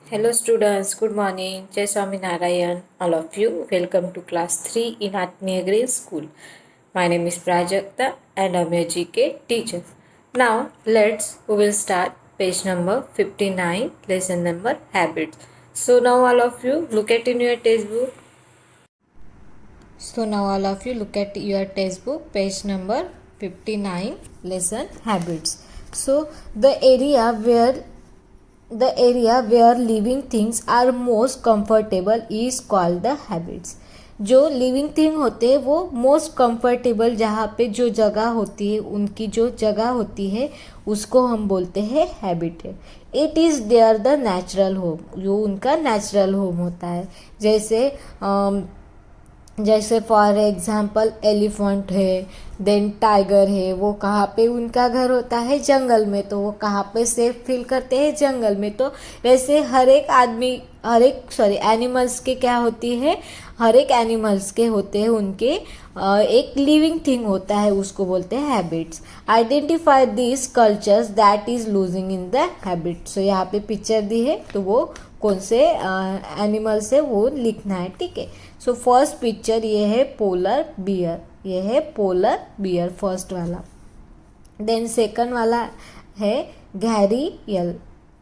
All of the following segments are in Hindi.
Hello students, good morning. Jai Swami Narayan. All of you, welcome to class 3 in Atmiya Grade School. My name is Prajakta and I'm your GK teacher. Now we will start page number 59, lesson number habits. So now all of you look at in your textbook. Page number 59, lesson habits. So the area where living things are most comfortable is called the habits. जो लिविंग थिंग होते हैं वो मोस्ट कंफर्टेबल जहाँ पे जो जगह होती है उनकी जो जगह होती है उसको हम बोलते हैं हैबिट है. It is their the natural home, जो उनका नेचुरल होम होता है. जैसे फॉर एग्जांपल एलिफेंट है, देन टाइगर है, वो कहाँ पे उनका घर होता है? जंगल में. तो वो कहाँ पे सेफ फील करते हैं? जंगल में. तो वैसे एनिमल्स के क्या होती है? हर एक एनिमल्स के होते हैं उनके एक लिविंग थिंग होता है, उसको बोलते हैं habits. Identify this cultures that is losing in the habit. So यहाँ पे पिक्चर दी है तो वो कौन से एनिमल से वो लिखना है. ठीक है. सो फर्स्ट पिक्चर ये है पोलर बियर. ये है पोलर बियर फर्स्ट वाला. देन सेकंड वाला है घैरियल.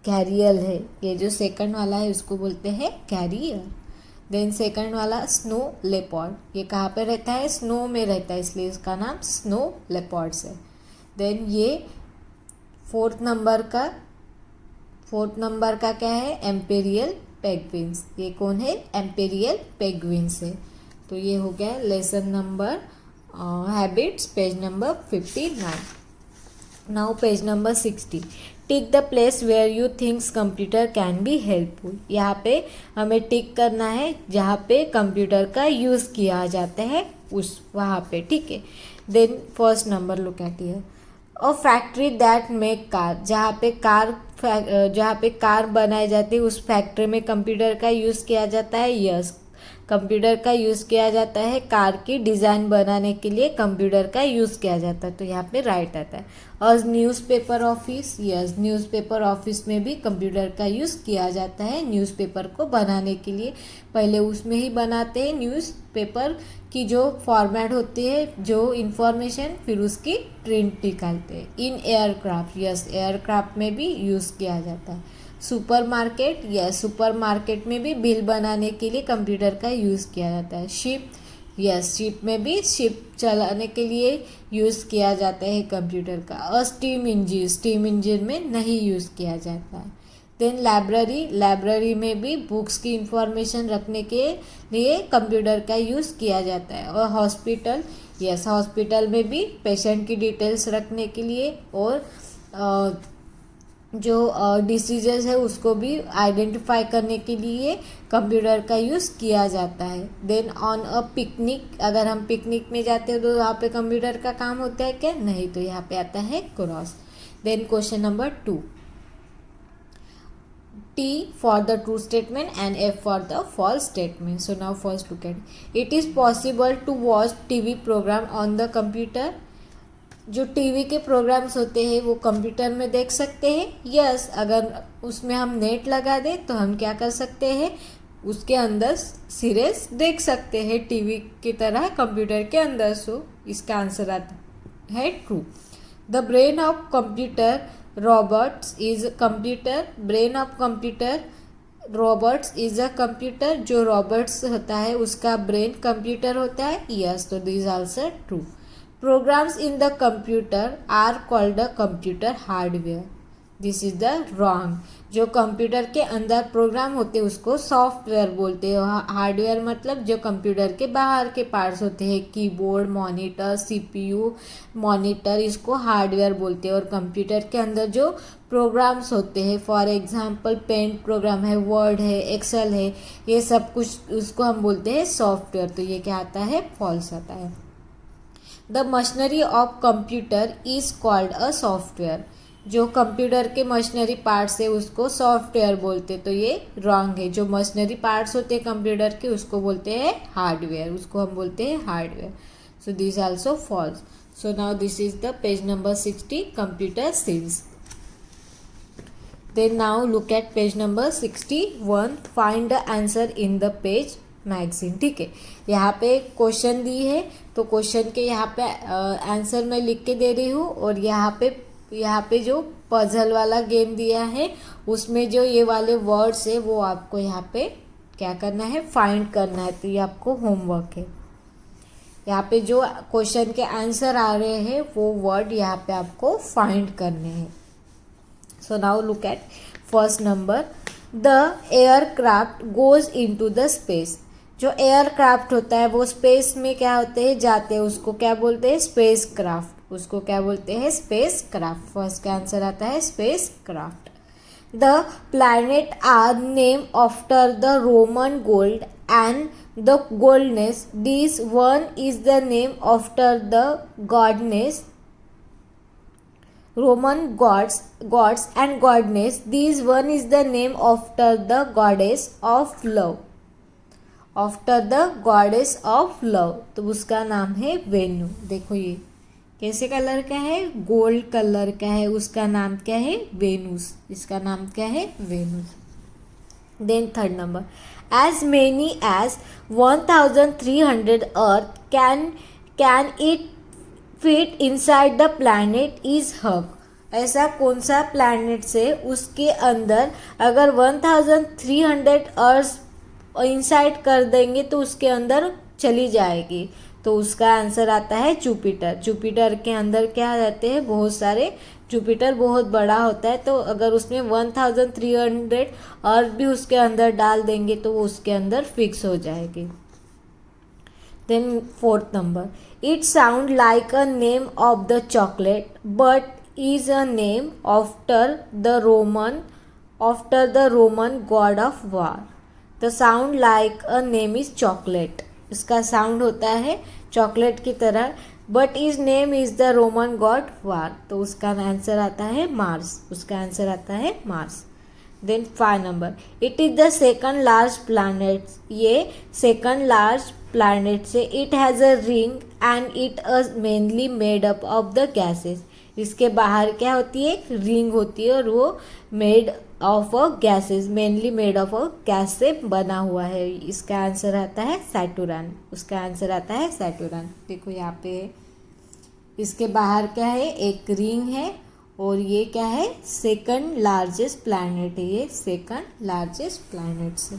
घैरियल है ये जो सेकंड वाला है उसको बोलते हैं घैरियल. देन सेकंड वाला स्नो लेपर्ड. ये कहाँ पे रहता है? स्नो में रहता है, इसलिए इसका नाम स्नो लेपर्ड्स है. देन ये फोर्थ नंबर का क्या है? Empirical penguins. ये कौन है? एम्पेरियल पेंगुइन्स है. तो ये हो गया lesson number habits, page number 59. Now page number 60. Tick the place where you thinks computer can be helpful. यहाँ पे हमें टिक करना है जहाँ पे कंप्यूटर का यूज़ किया जाता है उस वहाँ पे. ठीक है. Then first number look at here. A factory that make car. जहाँ पे कार बनाई जाती है उस फैक्ट्री में कंप्यूटर का यूज़ किया जाता है. यस, कंप्यूटर का यूज़ किया जाता है. कार की डिज़ाइन बनाने के लिए कंप्यूटर का यूज़ किया जाता है. तो यहाँ पे राइट आता है. और newspaper office. Yes, newspaper office में भी कंप्यूटर का यूज़ किया जाता है न्यूज़पेपर को बनाने के लिए. पहले उसमें ही बनाते हैं न्यूज़पेपर की जो फॉर्मेट होती है, जो इंफॉर्मेशन, फिर उसकी प्रिंट निकालते हैं. In aircraft. यस, एयरक्राफ्ट में भी यूज़ किया जाता है. सुपरमार्केट. यस, सुपरमार्केट में भी बिल बनाने के लिए कंप्यूटर का यूज़ किया जाता है. शिप. यस, शिप में भी शिप चलाने के लिए यूज़ किया जाता है कंप्यूटर का. और स्टीम इंजन में नहीं यूज़ किया जाता है. देन लाइब्रेरी में भी बुक्स की इंफॉर्मेशन रखने के लिए कंप्यूटर का यूज़ किया जाता है. और हॉस्पिटल. यस, हॉस्पिटल में भी पेशेंट की डिटेल्स रखने के लिए और जो डिसीजेस है उसको भी आइडेंटिफाई करने के लिए कंप्यूटर का यूज़ किया जाता है. Then on a picnic. अगर हम पिकनिक में जाते हैं तो वहाँ पे कंप्यूटर का काम होता है क्या? नहीं. तो यहाँ पे आता है cross. Then question number 2. T for the true statement and F for the false statement. So now first look at it. It is possible to watch TV program on the computer. जो टीवी के प्रोग्राम्स होते हैं वो कंप्यूटर में देख सकते हैं. यस, अगर उसमें हम नेट लगा दें तो हम क्या कर सकते हैं? उसके अंदर सीरीज देख सकते हैं टीवी की तरह कंप्यूटर के अंदर. सो इसका आंसर आता है true. The brain of computer robots is computer. Brain of computer robots is a computer. जो रोबोट्स होता है उसका ब्रेन कंप्यूटर होता है. यस, तो this answer true. Programs in the computer are called a computer hardware. This is the wrong. जो कंप्यूटर के अंदर प्रोग्राम होते हैं उसको सॉफ्टवेयर बोलते हैं. हार्डवेयर मतलब जो कंप्यूटर के बाहर के पार्ट्स होते हैं, कीबोर्ड, मॉनिटर, सीपीयू, मॉनिटर, इसको हार्डवेयर बोलते हैं. और कंप्यूटर के अंदर जो प्रोग्राम्स होते हैं, फॉर एग्जांपल पेंट प्रोग्राम है, वर्ड है, एक्सेल है, ये सब कुछ उसको हम बोलते हैं सॉफ्टवेयर. तो ये क्या आता है? फॉल्स आता है. The machinery of computer is called a software. जो कंप्यूटर के मशीनरी पार्ट्स है उसको सॉफ्टवेयर बोलते. तो ये रॉन्ग है. जो मशीनरी पार्ट्स होते हैं कंप्यूटर के उसको बोलते हैं हार्डवेयर. उसको हम बोलते हैं hardware. So this also falls. So now this is the page number 60, computer science. Then now look at page number 61, find the answer in the page magazine. ठीक है, यहाँ पे क्वेश्चन दी है तो क्वेश्चन के यहाँ पे आंसर मैं लिख के दे रही हूँ, और यहाँ पे जो पजल वाला गेम दिया है उसमें जो ये वाले वर्ड्स है वो आपको यहाँ पे क्या करना है, फाइंड करना है। तो ये आपको होमवर्क है। यहाँ पे जो क्वेश्चन के आंसर आ रहे हैं वो वर्ड यहाँ पे आपको फाइंड करने हैं। सो now look at first number, the aircraft goes into the space. जो एयरक्राफ्ट होता है वो स्पेस में क्या होते हैं, जाते हैं, उसको क्या बोलते हैं, स्पेस क्राफ्ट। उसको क्या बोलते हैं, स्पेस क्राफ्ट। फर्स्ट का आंसर आता है space craft. The planet are name after the Roman god and the goddess. This one is the name after the goddess, Roman gods and goddess. This one is the name after the goddess of love. After the goddess of love. तो उसका नाम है वेन्यू। देखो ये कैसे कलर का है, गोल्ड कलर का है। उसका नाम क्या है, वेनुस। इसका नाम क्या है, Venus. Then third number, as many as 1300 earth can it fit inside the planet is hub. ऐसा कौन सा प्लैनेट से उसके अंदर अगर 1300 अर्थ इनसाइड कर देंगे तो उसके अंदर चली जाएगी। तो उसका आंसर आता है जुपिटर। जुपिटर के अंदर क्या रहते हैं, बहुत सारे। जुपिटर बहुत बड़ा होता है, तो अगर उसमें 1300 अर्थ भी उसके अंदर डाल देंगे तो वो उसके अंदर फिक्स हो जाएगी। Then fourth number, it sound like a name of the chocolate but is a name after the Roman god of war. The sound like a name is chocolate. इसका साउंड होता है चॉकलेट की तरह, but his name is the Roman god war. तो उसका आंसर आता है मार्स। उसका आंसर आता है Mars. Then 5 number, it is the second large planet. ये सेकंड लार्ज प्लैनेट से it has a ring and it is mainly made up of the gases. इसके बाहर क्या होती है, एक रिंग होती है और वो made of a gases, mainly made of a gas से बना हुआ है। इसका आंसर आता है सैटुरन। उसका आंसर आता है सैटुरन। देखो यहाँ पे इसके बाहर क्या है, एक रिंग है और ये क्या है, सेकंड लार्जेस्ट प्लैनेट है। ये सेकंड लार्जेस्ट प्लैनेट से।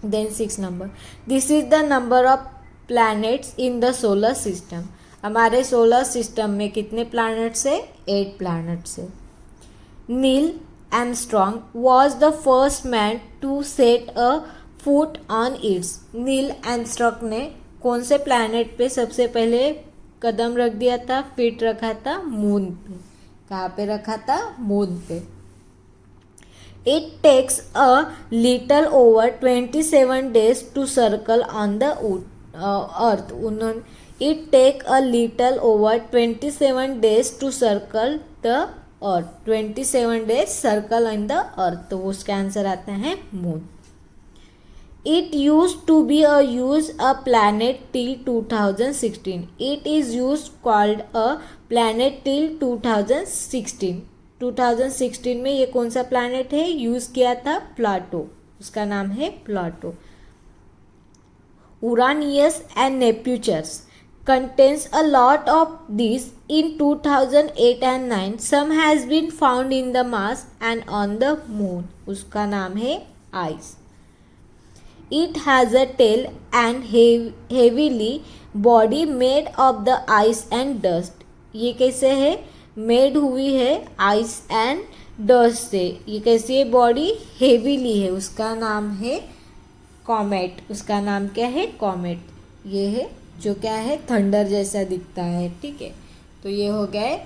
Then 6 number, this is the number of planets in the solar system. हमारे सोलर सिस्टम में कितने प्लैनेट्स है, 8 प्लैनेट्स है। Neil Armstrong was the first man to set a foot on its. Neil Armstrong ने कौन से प्लैनेट पे सबसे पहले कदम रख दिया था, फीट रखा था, मून पे। कहाँ पे रखा था, मून पे। It takes a little over 27 days to circle on the earth. It take a little over 27 days to circle the earth. 27 days circle on the earth. तो उसका आंसर आता है moon. It used to be a planet till 2016. It is used called a planet till 2016. 2016 में ये कौन सा प्लैनेट है, यूज किया था, प्लाटो। उसका नाम है Plato. Uranus and Neptune contains a lot of these in 2008 and 9. Some has been found in the Mars and on the moon. उसका नाम है ice. It has a tail and heavily body made of the ice and dust. ये कैसे है, मेड हुई है आइस एंड डस्ट से। ये कैसी है, बॉडी हेवीली है। उसका नाम है कॉमेट। उसका नाम क्या है, कॉमेट। ये है जो क्या है, थंडर जैसा दिखता है। ठीक है, तो ये हो गया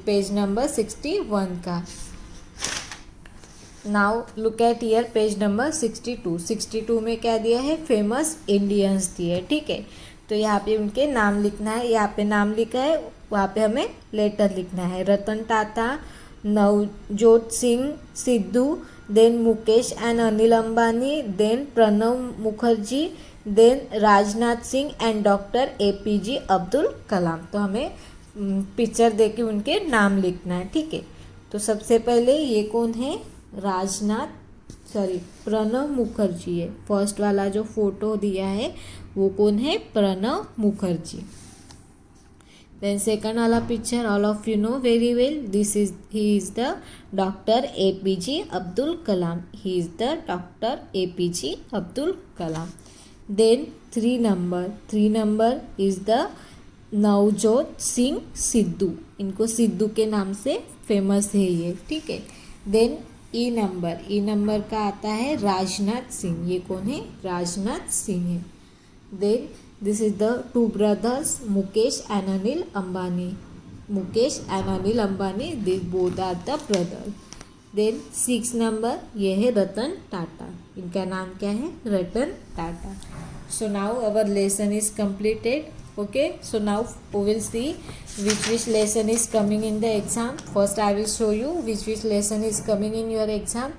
पेज नंबर 61 का। Now look eight year page number 62। 62 में क्या दिया है, फेमस इंडियंस दिए। ठीक है, तो यहाँ पे उनके नाम लिखना है। यहाँ पे नाम लिखा है, वहाँ पे हमें लेटर लिखना है। Ratan Tata, Navjot Singh Sidhu, then Mukesh and Anil Ambani, then Pranab Mukherjee, then Rajnath Singh and doctor APJ Abdul Kalam. तो हमें पिक्चर देके उनके नाम लिखना है। ठीक है, तो सबसे पहले ये कौन है, प्रणब मुखर्जी है। फर्स्ट वाला जो फोटो दिया है वो कौन है? प्रणब मुखर्जी। देन सेकंड वाला picture all of you know very well, he is the doctor APJ Abdul Kalam. He is the doctor APJ Abdul Kalam. Then 3 number is the Navjot Singh Sidhu. इनको सिद्धू के नाम से फेमस है ये, ठीक है। देन ई नंबर का आता है राजनाथ सिंह। ये कौन है? राजनाथ सिंह है। Then this is the 2 brothers Mukesh and Anil Ambani. Mukesh and Anil Ambani, they both are the brother. Then 6 number, ये है रतन टाटा। इनका नाम क्या है? Ratan Tata. So now our lesson is completed. Okay, so now we will see which lesson is coming in the exam. First I will show you which lesson is coming in your exam.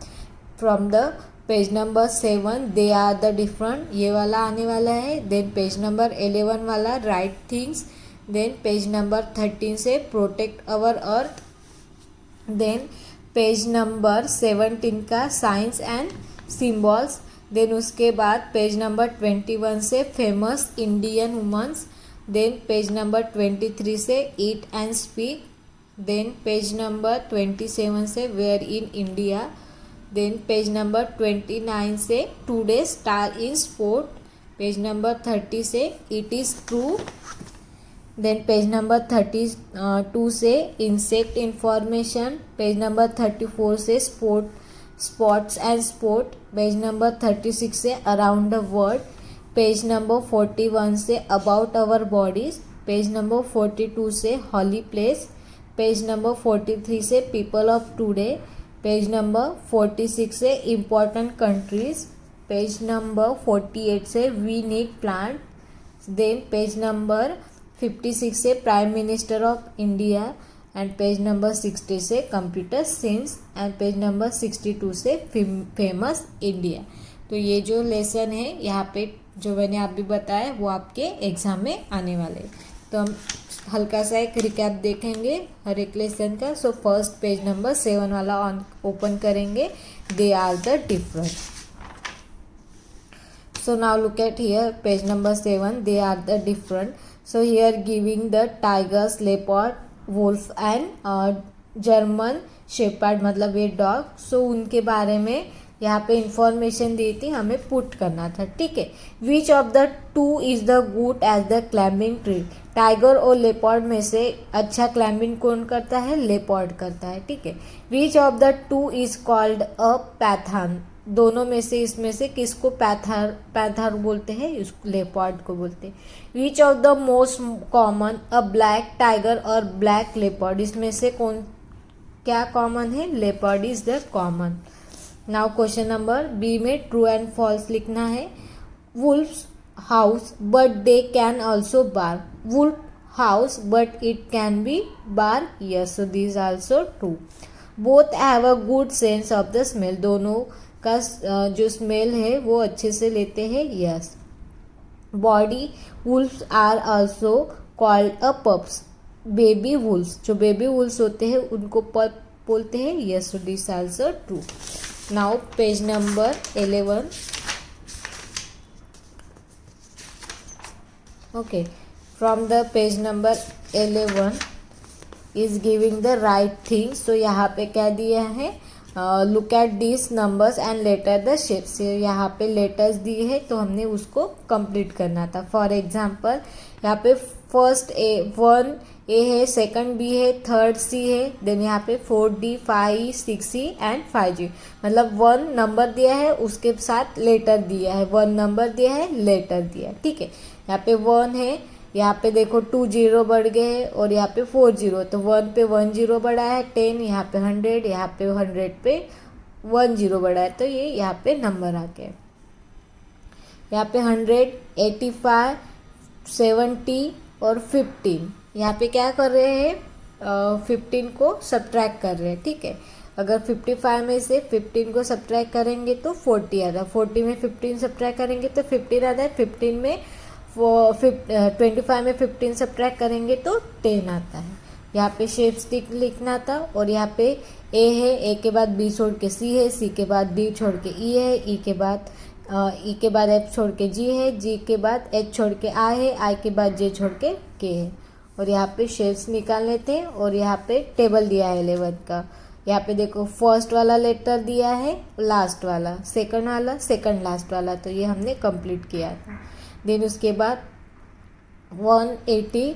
From the page number 7 they are the different, ये वाला आने वाला है। देन पेज नंबर 11 वाला right things. Then page number 13 से protect our earth. Then page number 17 का साइंस एंड सिम्बॉल्स। देन उसके बाद पेज नंबर 21 से famous Indian womens. Then page number 23 से eat and speak. Then page number 27 से where in India. Then page number 29 से today star in sport. Page number 30 से it is true. Then page number 32 से इंसेक्ट इंफॉर्मेशन। पेज नंबर 34 से sports and sport. Page number 36 से around the world. Page number 41 से about our bodies. Page number 42 से हॉली प्लेस। पेज नंबर 43 से people of today. Page number 46 से इम्पॉर्टेंट कंट्रीज। पेज नंबर 48 से we need plant. Then page number 56 से prime minister of India. And page number 60 से computer science. And page number 62 से फेमस इंडिया। तो ये जो लेसन है यहाँ पे जो मैंने आप भी बताया वो आपके एग्जाम में आने वाले। तो हम हल्का सा एक रिकैप देखेंगे हर एक लेसन का। सो फर्स्ट पेज नंबर 7 वाला ओपन करेंगे, they are the different. So now look at here page number 7, they are the different. So here giving the tigers, leopard, wolf and German shepherd, मतलब ये डॉग। सो उनके बारे में यहाँ पे इंफॉर्मेशन दी थी, हमें पुट करना था, ठीक है। Which of the two is the good as the climbing tree. Tiger और लेपर्ड में से अच्छा क्लाइंबिंग कौन करता है? लेपर्ड करता है, ठीक है। Which of the two is called a पैथान। दोनों में से इसमें से किसको पैथर बोलते हैं? इस लेपर्ड को बोलते हैं। Which of the most common, a black tiger और ब्लैक लेपर्ड। इसमें से कौन क्या कॉमन है? Leopard is the common. Now question number B में ट्रू एंड फॉल्स लिखना है। Wolfs howls but they can also bark. Wolf howls but it can be bark, yes, so this also true. Both have a good sense of the smell. दोनों का जो स्मेल है वो अच्छे से लेते हैं, yes. Body wolfs are also called a pups. Baby wolfs, जो बेबी वुल्फ्स होते हैं उनको पप बोलते हैं, yes, so this also true. Now page number 11. Okay, from the page number 11 is giving the right things. So यहाँ पे क्या दिया है? Look at these numbers and letter the shapes. यहाँ पे लेटर्स दिए है तो हमने उसको कंप्लीट करना था। फॉर एग्जाम्पल यहाँ पे फर्स्ट A1 A है, सेकंड B है, थर्ड C है, देन यहाँ पे 4D 5E 6E and 5G। मतलब 1 नंबर दिया है उसके साथ लेटर दिया है, 1 नंबर दिया है लेटर दिया है, ठीक है। यहाँ पे 1 है, यहाँ पे देखो 2 0 बढ़ गए हैं और यहाँ पे 4 0, तो 1 पे 1 0 बढ़ा है, 10, यहाँ पे 100, यहाँ पे 100 पे 1 0 बढ़ा है, तो ये यहाँ पे नंबर आ गए। यहाँ पे 100, 85, 70 और 15। यहाँ पे क्या कर रहे हैं? 15 को सब्ट्रैक्ट कर रहे हैं, ठीक है। अगर 55 में से 15 को सब्ट्रैक्ट करेंगे तो 40 आता है, 40 में 15 सब्ट्रैक्ट करेंगे तो 15 आता है, 25 में 15 सब्ट्रैक्ट करेंगे तो 10 आता है। यहाँ पे शेप्स लिखना था, और यहाँ पे ए है, ए के बाद बी छोड़ के सी है, सी के बाद डी छोड़ के ई है, ई के बाद एफ छोड़ के जी है, जी के बाद एच छोड़ के आई है, आई के बाद जे छोड़ के के है। और यहाँ पे शेप्स निकाल लेते हैं, और यहाँ पे टेबल दिया है 11 का। यहाँ पे देखो फर्स्ट वाला लेटर दिया है, लास्ट वाला, सेकंड वाला, सेकंड लास्ट वाला, तो ये हमने कंप्लीट किया था। देन उसके बाद 160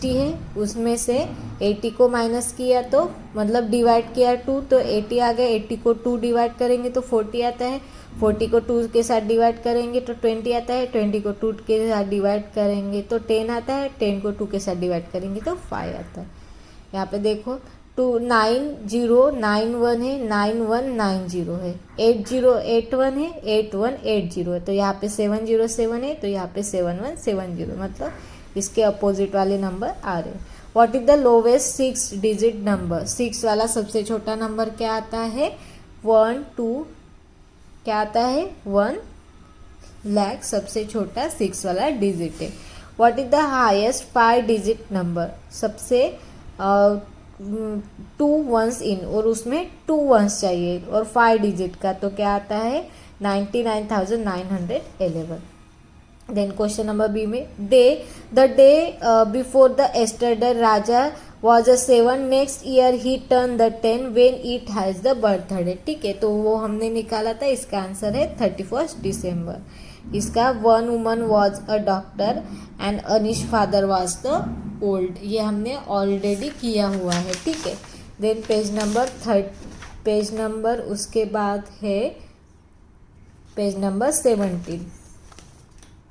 है, उसमें से 80 को माइनस किया तो मतलब डिवाइड किया 2, तो 80 आ गया। 80 को 2 डिवाइड करेंगे तो 40 आता है, 40 को 2 के साथ डिवाइड करेंगे तो 20 आता है, 20 को 2 के साथ डिवाइड करेंगे तो 10 आता है, 10 को 2 के साथ डिवाइड करेंगे तो 5 आता है। यहाँ पे देखो 9091 है, 9190 है, 8081 है, 8180 है, तो यहाँ पे 707 है, तो यहाँ पे 7170, मतलब इसके अपोजिट वाले नंबर आ रहे हैं। What is the lowest 6 digit number? 6 वाला सबसे छोटा नंबर क्या आता है? 1 2 क्या आता है? 1 लाख सबसे छोटा 6 वाला डिजिट है। What is the highest 5 digit number? सबसे 2 वंस इन, और उसमें 2 वंस चाहिए और 5 डिजिट का, तो क्या आता है? 99,911। देन क्वेश्चन नंबर बी में the day before the yesterday Raja was a 7, next year he turn the 10 when it has the birthday. ठीक है, तो वो हमने निकाला था, इसका आंसर है 31 दिसंबर। इसका 1 woman was a doctor and Anish father was the old, ये हमने ऑलरेडी किया हुआ है। ठीक है, देन पेज नंबर उसके बाद है पेज नंबर 17।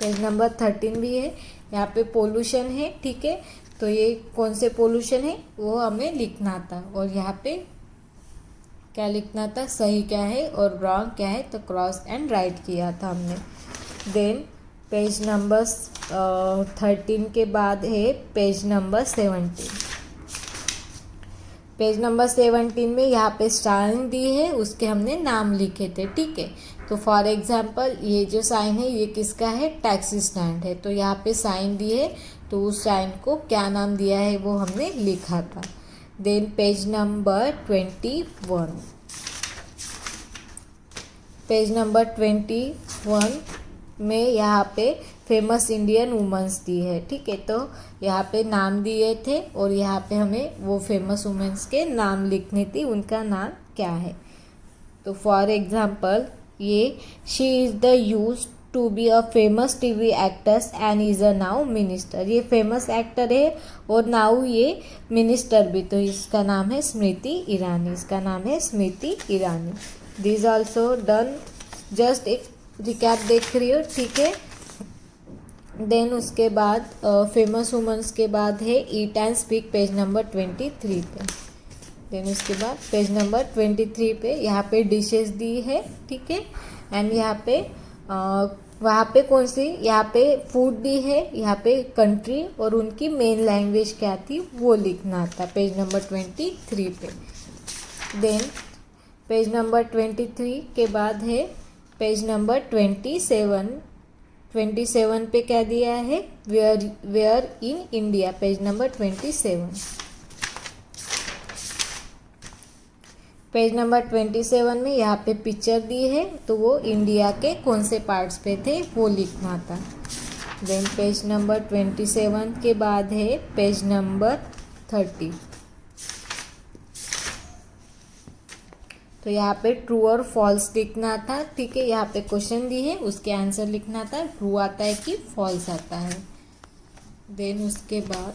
पेज नंबर 13 भी है, यहाँ पे पोल्यूशन है। ठीक है, तो ये कौन से पोल्यूशन है वो हमें लिखना था, और यहाँ पे क्या लिखना था, सही क्या है और रॉन्ग क्या है, तो क्रॉस एंड राइट किया था हमने। देन पेज नंबर 13 के बाद है पेज नंबर 17। पेज नंबर 17 में यहाँ पे साइन दी है, उसके हमने नाम लिखे थे। ठीक है, तो फॉर एग्जांपल ये जो साइन है ये किसका है? टैक्सी स्टैंड है, तो यहाँ पे साइन दी है, तो उस साइन को क्या नाम दिया है वो हमने लिखा था। Then page number 21। Page number 21 में यहाँ पे फेमस इंडियन वुमेन्स दी है। ठीक है, तो यहाँ पे नाम दिए थे, और यहाँ पे हमें वो फेमस वुमेन्स के नाम लिखने थी, उनका नाम क्या है। तो फॉर एग्जांपल ये she is the used to be a famous TV actress and is a now minister. ये फेमस एक्टर है और नाउ ये मिनिस्टर भी, तो इसका नाम है स्मृति ईरानी। इसका नाम है Smriti Irani. This also done, just एक रिकैप देख रही हो। ठीक है, देन उसके बाद फेमस वुमेन्स के बाद है ईट एंड स्पीक, पेज नंबर 23 पे। देन उसके बाद पेज नंबर 23 पे यहाँ पे डिशेस दी है। ठीक है, एंड यहाँ पे वहाँ पे कौन सी, यहाँ पे फूड दी है, यहाँ पे कंट्री और उनकी मेन लैंग्वेज क्या थी वो लिखना था पेज नंबर 23 पे। देन पेज नंबर 23 के बाद है पेज नंबर 27 पे क्या दिया है? Where in India, page number 27। Page number 27 में यहाँ पे पिक्चर दी है, तो वो इंडिया के कौन से पार्ट्स पे थे वो लिखना था। देन पेज नंबर 27 के बाद है पेज नंबर 30। तो यहाँ पे ट्रू और फॉल्स लिखना था। ठीक है, यहाँ पे क्वेश्चन दी है, उसके आंसर लिखना था, ट्रू आता है कि फॉल्स आता है। देन उसके बाद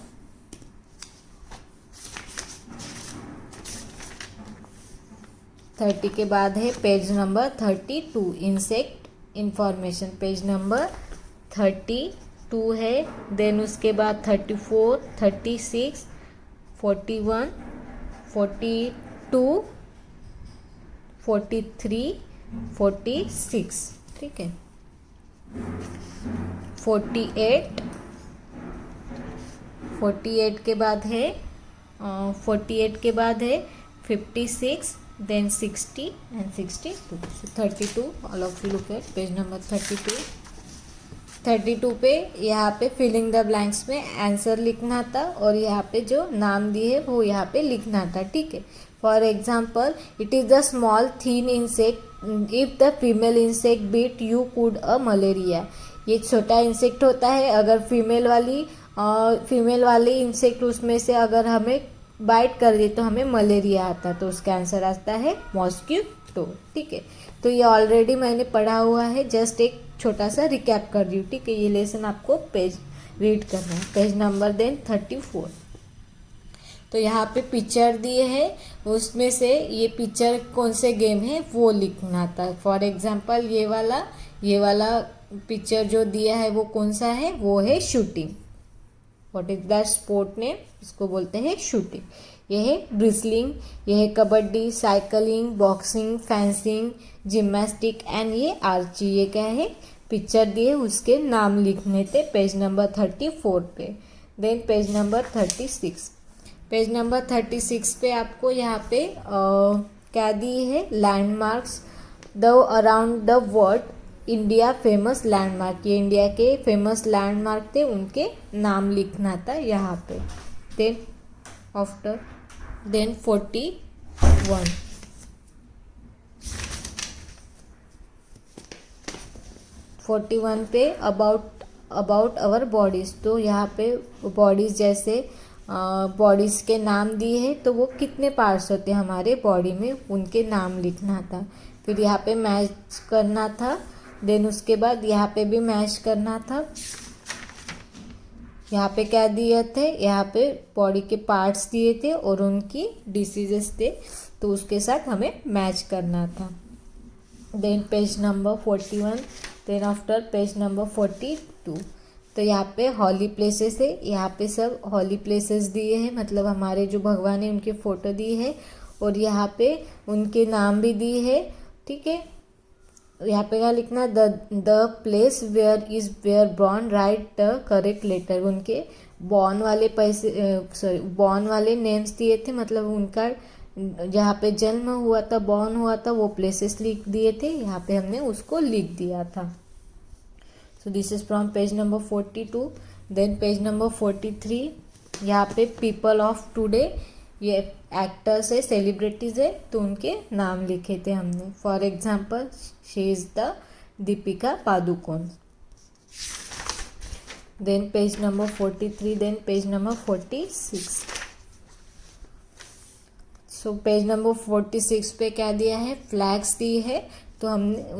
30 के बाद है page number 32 insect information, page number 32 है। देन उसके बाद 34, 36, 41, 42, 43, 46। ठीक है, 48 के बाद है 56, then 60 and 62. So 32, all of you look at page number 32. 32 पे यहाँ पे फिलिंग द ब्लैंक्स में आंसर लिखना था और यहाँ पे जो नाम दिए वो यहाँ पे लिखना था, ठीक है। For example, it is the small thin insect, if the female insect beat you could a malaria. ये छोटा इंसेक्ट होता है, अगर फीमेल वाली इंसेक्ट उसमें से अगर हमें बाइट कर दे तो हमें मलेरिया आता, तो उसका आंसर आता है मॉस्किटो, ठीक है। तो ये ऑलरेडी मैंने पढ़ा हुआ है, जस्ट एक छोटा सा रिकैप कर रही हूँ, ठीक है। ये लेसन आपको पेज रीड करना है, पेज नंबर देन 34। तो यहाँ पे पिक्चर दिए है, उसमें से ये पिक्चर कौन से गेम है वो लिखना था। फॉर एग्जांपल ये वाला पिक्चर जो दिया है वो कौन सा है, वो है shooting. What is the sport name, इसको बोलते हैं शूटिंग। ये है ब्रिसलिंग, ये है kabaddi, cycling, boxing, fencing, gymnastic and ये आर्ची। ये क्या है, पिक्चर दिए उसके नाम लिखने थे पेज नंबर 34 पे। Then page number 36, page number 36 पे आपको यहाँ पे क्या दी है, landmarks the around the world India famous landmark. ये इंडिया के फेमस लैंडमार्क थे, उनके नाम लिखना था यहाँ पे। देन आफ्टर देन 41 पे अबाउट आवर बॉडीज़। तो यहाँ पे बॉडीज़ जैसे बॉडीज़ के नाम दिए हैं, तो वो कितने पार्ट्स होते हैं हमारे बॉडी में, उनके नाम लिखना था। फिर यहाँ पे मैच करना था, देन उसके बाद यहाँ पे भी मैच करना था। यहाँ पे क्या दिए थे, यहाँ पे बॉडी के पार्ट्स दिए थे और उनकी डिसीजेस थे, तो उसके साथ हमें मैच करना था। Then page number 41, then after page number 42। तो यहाँ पे हॉली प्लेसेस है, यहाँ पे सब हॉली प्लेसेस दिए हैं, मतलब हमारे जो भगवान है उनके फोटो दी है और यहाँ पे उनके नाम भी दिए है, ठीक है। यहाँ पे क्या लिखना, the place where born, write the correct letter. उनके बॉर्न वाले नेम्स दिए थे, मतलब उनका जहाँ पे जन्म हुआ था, बॉर्न हुआ था, वो प्लेसेस लिख दिए थे, यहाँ पे हमने उसको लिख दिया था। So this is from page number 42। Then page number 43, यहाँ पे पीपल ऑफ टुडे, ये एक्टर्स है, सेलिब्रिटीज है, तो उनके नाम लिखे थे हमने। For example, she is the Deepika Padukone. Then page number 43, then page number 46। So page number 46 पे क्या दिया है, फ्लैग्स दी है, तो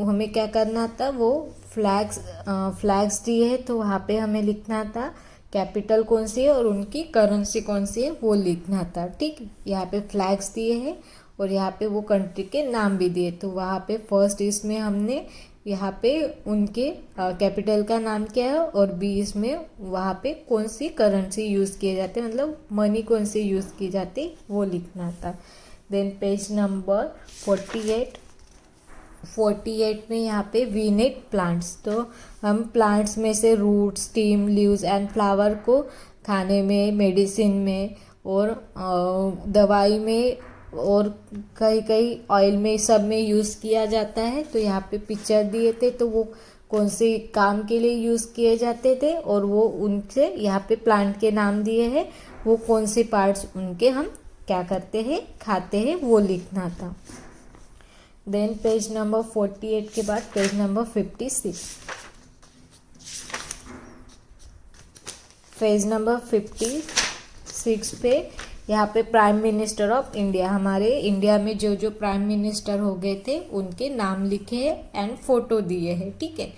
हमें क्या करना था, वो फ्लैग्स दिए है, तो वहाँ पे हमें लिखना था कैपिटल कौन सी है और उनकी करेंसी कौन सी है वो लिखना था, ठीक है। यहाँ पे फ्लैग्स दिए हैं और यहाँ पे वो कंट्री के नाम भी दिए, तो वहाँ पे फर्स्ट इसमें हमने यहाँ पे उनके कैपिटल का नाम क्या है और बी इसमें वहाँ पे कौन सी करेंसी यूज़ किए जाते, मतलब मनी कौन सी यूज़ की जाती वो लिखना था। देन पेज नंबर 48 में यहाँ पे वी नीड प्लांट्स, तो हम प्लांट्स में से root, stem, leaves and flower को खाने में, मेडिसिन में और दवाई में और कई ऑयल में, सब में यूज़ किया जाता है। तो यहाँ पे पिक्चर दिए थे, तो वो कौन से काम के लिए यूज़ किए जाते थे और वो उनसे यहाँ पे प्लांट के नाम दिए हैं, वो कौन से पार्ट्स उनके हम क्या करते हैं, खाते हैं, वो लिखना था। देन पेज नंबर 48 के बाद पेज नंबर 56। पेज नंबर 56 पे यहाँ पे प्राइम मिनिस्टर ऑफ इंडिया, हमारे इंडिया में जो जो प्राइम मिनिस्टर हो गए थे उनके नाम लिखे हैं एंड फोटो दिए हैं, ठीक है।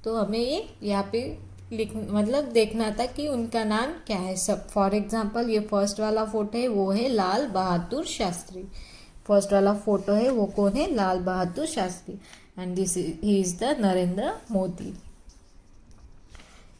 तो हमें ये यहाँ पे मतलब देखना था कि उनका नाम क्या है सब। फॉर एग्जांपल, ये फर्स्ट वाला फोटो है वो है लाल बहादुर शास्त्री। फर्स्ट वाला फोटो है वो कौन है, Lal Bahadur Shastri, and this he is the Narendra Modi.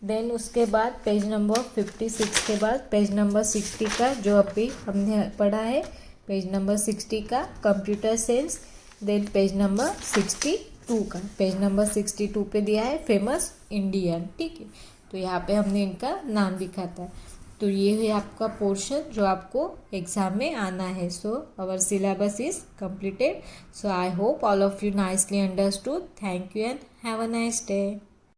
Then उसके बाद पेज नंबर 56 के बाद पेज नंबर 60 का जो अभी हमने पढ़ा है, पेज नंबर 60 का computer science. Then page number 62 का, पेज नंबर 62 पे दिया है फेमस इंडियन, ठीक है। तो यहाँ पे हमने इनका नाम लिखा था। तो ये है आपका पोर्शन जो आपको एग्जाम में आना है। So our syllabus is completed. So I hope all of you nicely understood. Thank you and have a nice day.